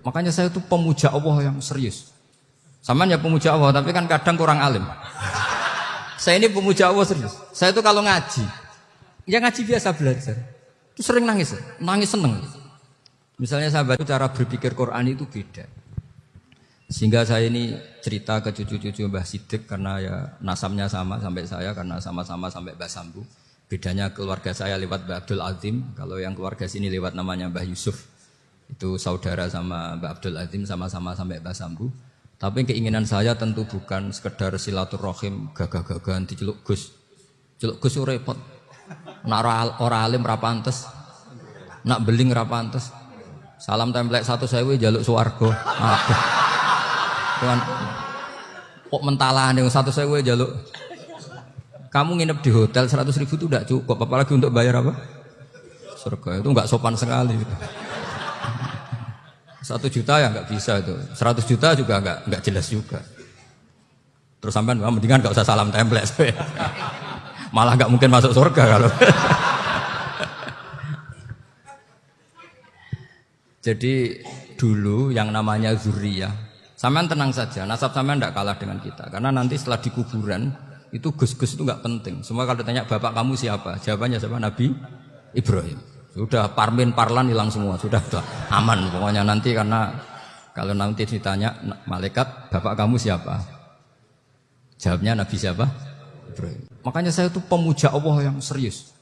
Makanya saya itu pemuja Allah yang serius. Sama ya pemuja Allah, tapi kan kadang kurang alim. Saya ini pemuja Allah serius. Saya itu kalau ngaji, ya ngaji biasa belajar, itu sering nangis seneng. Misalnya sahabat itu cara berpikir Quran itu beda. Sehingga saya ini cerita ke cucu-cucu Mbah Siddiq karena ya nasabnya sama sampai saya karena sama-sama sampai Mbah Sambu. Bedanya keluarga saya lewat Mbah Abdul Azim, kalau yang keluarga sini lewat namanya Mbah Yusuf. Itu saudara sama Mbah Abdul Azim sama-sama sampai Mbah Sambu. Tapi keinginan saya tentu bukan sekedar silaturahim gagah-gagahan diceluk Gus. Celuk Gus repot. Nak ora alim ra pantes. Nak beling ra pantes. Salam templek 1.000 jaluk swarga. Aduh. Tuhan kok mentalane 1.000 jaluk. Kamu nginep di hotel 100.000 itu tidak cukup, apalagi untuk bayar apa? Surga. Itu enggak sopan sekali. 1 juta ya enggak bisa itu. 100 juta juga enggak jelas juga. Terus sampean mendingan enggak usah salam templek. Malah enggak mungkin masuk surga kalau. Jadi dulu yang namanya zuriyah, sampean tenang saja, nasab sampean tidak kalah dengan kita. Karena nanti setelah di kuburan itu gus-gus itu nggak penting. Semua kalau ditanya bapak kamu siapa, jawabannya siapa? Nabi Ibrahim. Sudah parmin parlan hilang semua, sudah aman pokoknya nanti. Karena kalau nanti ditanya malaikat bapak kamu siapa, jawabnya Nabi siapa? Ibrahim. Makanya saya itu pemuja Allah yang serius.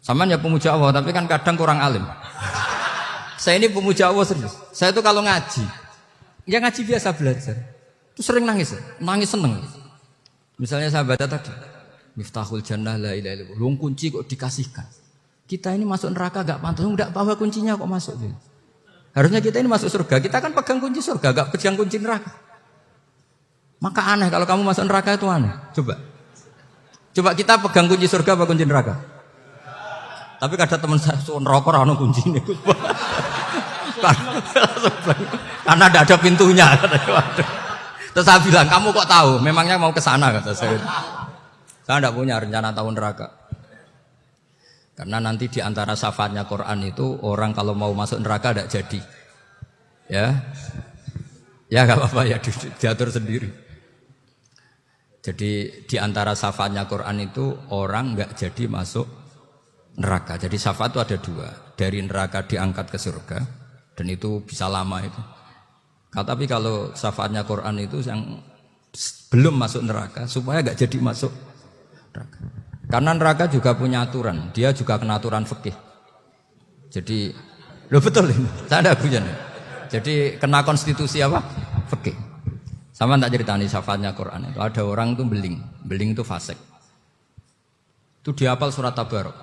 Sampean ya pemuja Allah, tapi kan kadang kurang alim. Saya ini pemuja Allah serius. Saya itu kalau ngaji, ya ngaji biasa belajar, itu sering nangis seneng. Misalnya sahabat tadi, Miftahul Jannah la ilaha illallah, luang kunci kok dikasihkan. Kita ini masuk neraka gak pantas, enggak bawa kuncinya kok masuk. Harusnya kita ini masuk surga, kita kan pegang kunci surga, gak pegang kunci neraka. Maka aneh kalau kamu masuk neraka itu aneh. Coba kita pegang kunci surga apa kunci neraka? Tapi kadang teman saya neraka ora ono kuncine. Karena tidak ada pintunya. Terus saya bilang, kamu kok tahu? Memangnya mau ke sana kata saya. Saya tidak punya rencana tahun neraka. Karena nanti di antara syafaatnya Quran itu orang kalau mau masuk neraka tidak jadi. Ya nggak apa-apa ya diatur sendiri. Jadi di antara syafaatnya Quran itu orang nggak jadi masuk neraka. Jadi syafaat itu ada 2. Dari neraka diangkat ke surga. Dan itu bisa lama itu. Tapi kalau syafaatnya Quran itu yang belum masuk neraka supaya gak jadi masuk neraka. Karena neraka juga punya aturan, dia juga kena aturan fikih. Jadi, loh betul ini, saya ada hujan. Jadi kena konstitusi apa? Fikih. Sama tak ceritani syafaatnya Quran itu ada orang itu beling itu fasik. Itu dihafal surat Tabarok.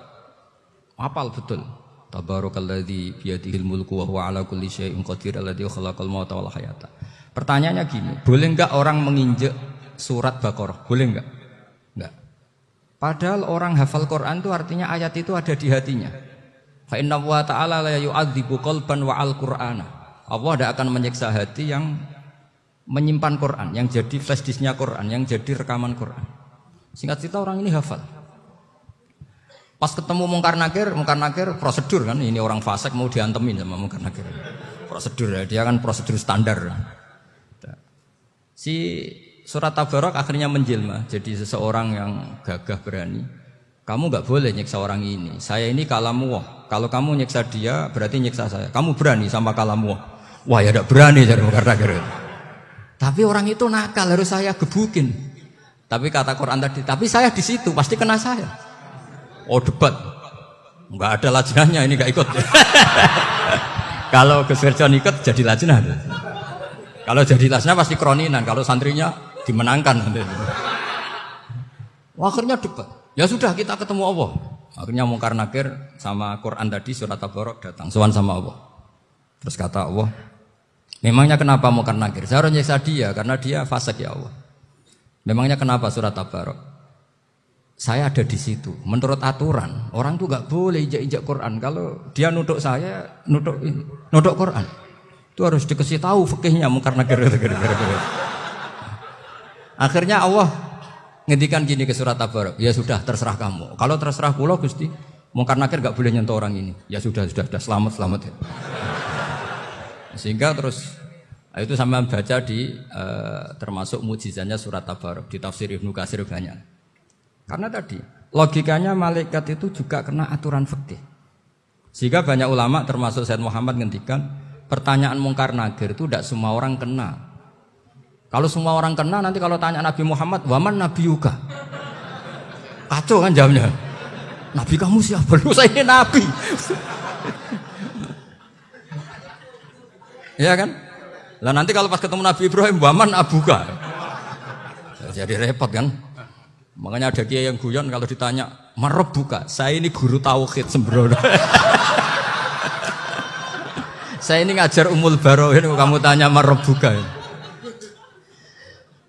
Hafal betul. Tabarakalladzi biyadihil mulku wa huwa ala kulli syai'in qadir alladzi khalaqal mauta wal hayata. Pertanyaannya gini, boleh enggak orang menginjek surat Baqarah? Boleh enggak? Enggak. Padahal orang hafal Quran itu artinya ayat itu ada di hatinya. Fa inna wa ta'ala la yu'adzibu qalban wa al-Qur'ana. Allah tidak akan menyiksa hati yang menyimpan Quran, yang jadi flash disknya Quran, yang jadi rekaman Quran. Singkat cerita orang ini hafal. Pas ketemu Mungkar Nakir prosedur kan, ini orang fasik mau diantemin sama Mungkar Nakir. Prosedur ya, dia kan prosedur standar. Si surat Tabarok akhirnya menjelma jadi seseorang yang gagah berani. Kamu nggak boleh nyiksa orang ini. Saya ini kalamullah. Kalau kamu nyiksa dia berarti nyiksa saya. Kamu berani sama kalamullah. Wah ya tidak berani jadi Mungkar Nakir. Tapi orang itu nakal, harus saya gebukin. Tapi kata Quran tadi, tapi saya di situ pasti kena saya. Oh debat, nggak ada lajnahnya ini nggak ikut. Kalau Gus Wirjon ikut jadi lajnah. Kalau jadi lajnah pasti kroninan. Kalau santrinya dimenangkan. Akhirnya debat. Ya sudah kita ketemu Allah. Akhirnya Mungkar Nakir sama Quran tadi surat Tabarok datang. Sowan sama Allah. Terus kata Allah, memangnya kenapa Mungkar Nakir? Saya harus nyiksa dia karena dia fasik ya Allah. Memangnya kenapa surat Tabarok? Saya ada di situ. Menurut aturan, orang tuh nggak boleh injak-injak Quran. Kalau dia nutuk saya, nutuk Quran, itu harus dikasih tahu fikihnya Mungkar Nakir. Akhirnya Allah ngendikan gini ke surat Tabarok. Ya sudah, terserah kamu. Kalau terserah kula Gusti, Mungkar Nakir nggak boleh nyentuh orang ini. Ya sudah, selamat ya. Sehingga terus itu sama baca di termasuk mujizatnya surat Tabarok di tafsir Ibnu Katsir banyak. Karena tadi logikanya malaikat itu juga kena aturan fikih. Sehingga banyak ulama termasuk Said Muhammad ngendikan pertanyaan mungkar nakir itu tidak semua orang kena. Kalau semua orang kena nanti kalau tanya Nabi Muhammad, waman nabiyuka? Kacau kan jawabnya. Nabi kamu siapa? Lu saya ini nabi. Ya kan? Lah nanti kalau pas ketemu Nabi Ibrahim, waman abuka? Jadi repot kan? Makanya ada kiai yang guyon kalau ditanya, marab buka? Saya ini guru tauhid sembrono. Saya ini ngajar Ummul Baroin, kamu tanya marab buka?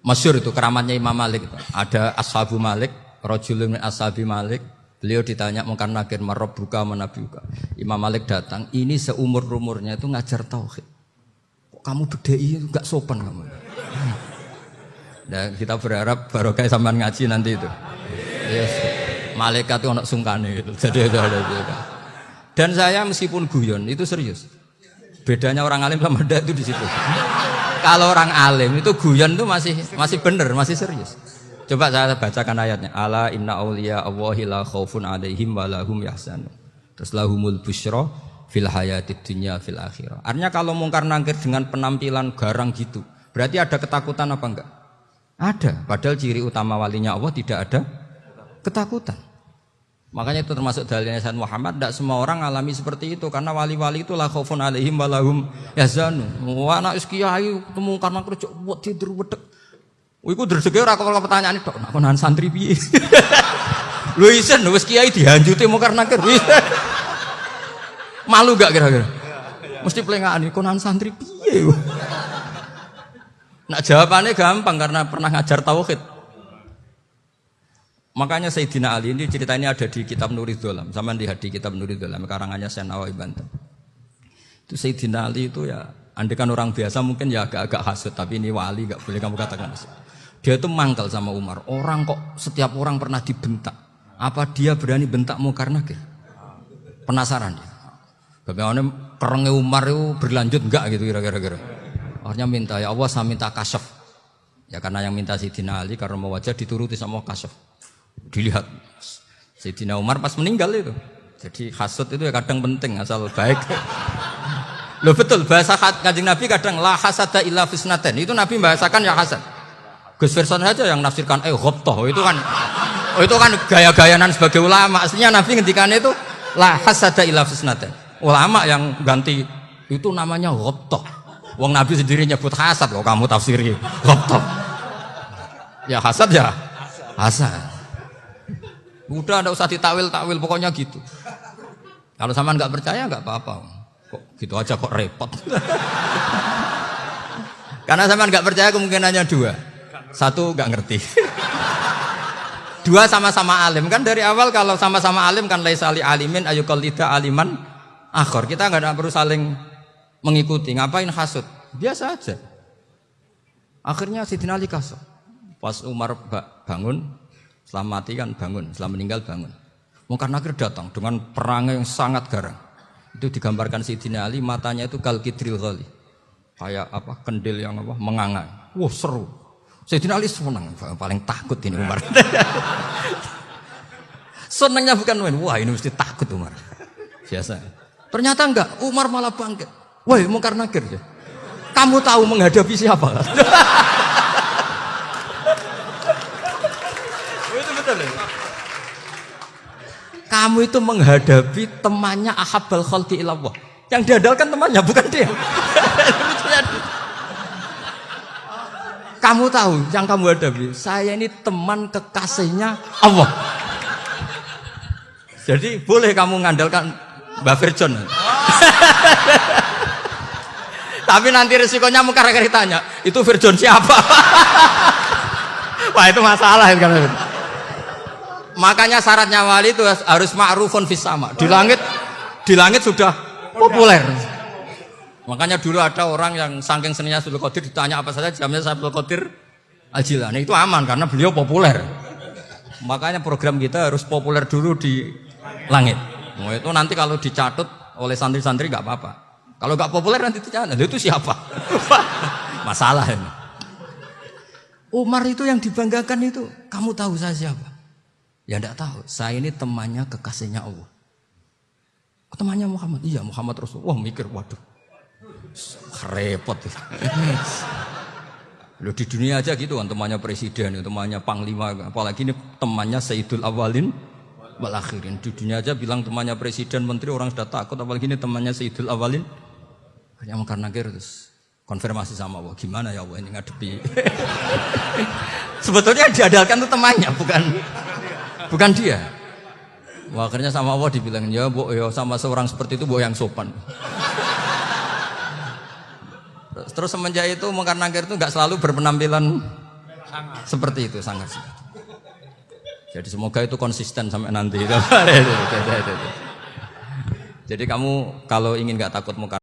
Masyhur itu keramatnya Imam Malik itu. Ada Ashabu Malik, rajulun min ashabi Malik. Beliau ditanya mungkar nakir marab buka manabiuka. Imam Malik datang, ini seumur-umurnya itu ngajar tauhid. Kok kamu bedai itu enggak sopan kamu. Dan kita berharap barokah sampean ngaji nanti itu. Yes. Malaikat itu anak sungkane itu. Jadi itu ada juga. Dan saya meskipun guyon itu serius. Bedanya orang alim sama ndak itu di situ. Kalau orang alim itu guyon itu masih benar, masih serius. Coba saya bacakan ayatnya. Ala inna auliya Allahi la khaufun alaihim wa lahum yahzanun. Terus lahumul busyra fil hayatid dunya fil akhirah. Artinya kalau mungkar nangkir dengan penampilan garang gitu, berarti ada ketakutan apa enggak? Ada. Padahal ciri utama walinya Allah tidak ada ketakutan. Makanya itu termasuk dalilnya Sayyid Muhammad. Tidak semua orang alami seperti itu. Karena wali-wali itu la khaufun alaihim wa lahum yahzanun. Wah anak kiai ketemu karena kerja buat tidur wedek. Iku rezeki ora kok pertanyaan itu. Nak konan santri piye? Lho isen wis kiai dihanjuti mungkar nakir. Malu gak kira-kira? Mesti pelengane konan santri piye? Nak jawabannya gampang karena pernah ngajar tauhid. Makanya Sayyidina Ali ini cerita ini ada di kitab Nurul Dholam. Sama lihat di kitab Nurul Dholam karangannya Syekh Nawawi Banten. Itu Sayyidina Ali itu ya, andekan orang biasa mungkin ya agak-agak hasut, tapi ini wali gak boleh kamu katakan hasut. Dia itu mangkal sama Umar. Orang kok setiap orang pernah dibentak. Apa dia berani bentak mungkar nakir? Penasaran dia. Bagaimana kerengnya Umar itu berlanjut enggak gitu kira-kira. Akhirnya minta, ya Allah saya minta kasyaf. Ya karena yang minta Sayyidina Ali karena mau wajah dituruti sama kasyaf. Dilihat Sayyidina Umar pas meninggal itu. Jadi hasud itu ya kadang penting asal baik. Loh betul bahasa Kanjeng Nabi kadang la hasada illa fisnaten. Itu Nabi bahasakan ya hasad. Gus Verson saja yang nafsirkan ghabtah. Itu kan gaya-gayanan sebagai ulama. Aslinya Nabi ngendikannya itu la hasada illa fisnaten. Ulama yang ganti itu namanya ghabtah. Wong Nabi sendiri nyebut hasad kok kamu tafsiri ghabtah. Ya hasad ya hasad. Udah enggak usah ditakwil-takwil pokoknya gitu. Kalau sama enggak percaya enggak apa-apa. Kok gitu aja kok repot. Karena sama enggak percaya kemungkinannya dua. Satu enggak ngerti. Dua sama-sama alim. Kan dari awal kalau sama-sama alim kan laisa li alimin ayuqallida aliman akhir. Kita enggak perlu saling mengikuti. Ngapain hasud? Biasa aja. Akhirnya Sayyidina Ali kasar. Pas Umar bangun, setelah mati kan bangun, setelah meninggal bangun. Mungkar nakir datang dengan perang yang sangat garang. Itu digambarkan Sayyidina Ali matanya itu kalkidril ghali. Kayak apa? Kendil yang apa? Menganga. Wah, seru. Sayyidina Ali senang, paling takut ini Umar. Senangnya bukan main. Wah, ini mesti takut Umar. Biasa. Ternyata enggak, Umar malah bangkit. Woi, mungkar nakir ya. Kamu tahu menghadapi siapa? Itu betul ya? Kamu itu menghadapi temannya ahabbal khalqi ilallah. Yang diandalkan temannya bukan dia. Kamu tahu yang kamu hadapi, saya ini teman kekasihnya Allah. Jadi boleh kamu mengandalkan Mbak Virjon. Tapi nanti resikonya mungkar nakir tanya, itu Virjon siapa? Wah itu masalah kan. Makanya syaratnya wali itu harus ma'rufun fis sama. Di langit sudah populer. Makanya dulu ada orang yang saking seninya Abdul Qadir ditanya apa saja jamnya Abdul Qadir Al-Jilani itu aman karena beliau populer. Makanya program kita harus populer dulu di langit. Itu nanti kalau dicatut oleh santri-santri nggak apa-apa. Kalau nggak populer nanti ditanya, itu siapa? Masalah ini. Umar itu yang dibanggakan itu, kamu tahu saya siapa? Ya enggak tahu. Saya ini temannya kekasihnya Allah. Temannya Muhammad. Iya, Muhammad Rasul. Wah, mikir, waduh. Repot. Loh, di dunia aja gitu kan, temannya presiden, temannya panglima, apalagi ini temannya Sayyidul Awalin wal Akhirin. Di dunia aja bilang temannya presiden, menteri, orang sudah takut, apalagi ini temannya Sayyidul Awalin. Yang karena terus konfirmasi sama Allah, gimana ya Allah ini ngadepi. Sebetulnya diadalkan itu temannya, bukan dia. Wah, akhirnya sama Allah dibilang, ya bu, ya sama seorang seperti itu bu yang sopan. Terus semenjak itu Mungkar Nakir itu nggak selalu berpenampilan seperti itu, sangat. Jadi semoga itu konsisten sampai nanti. Jadi kamu kalau ingin nggak takut Mungkar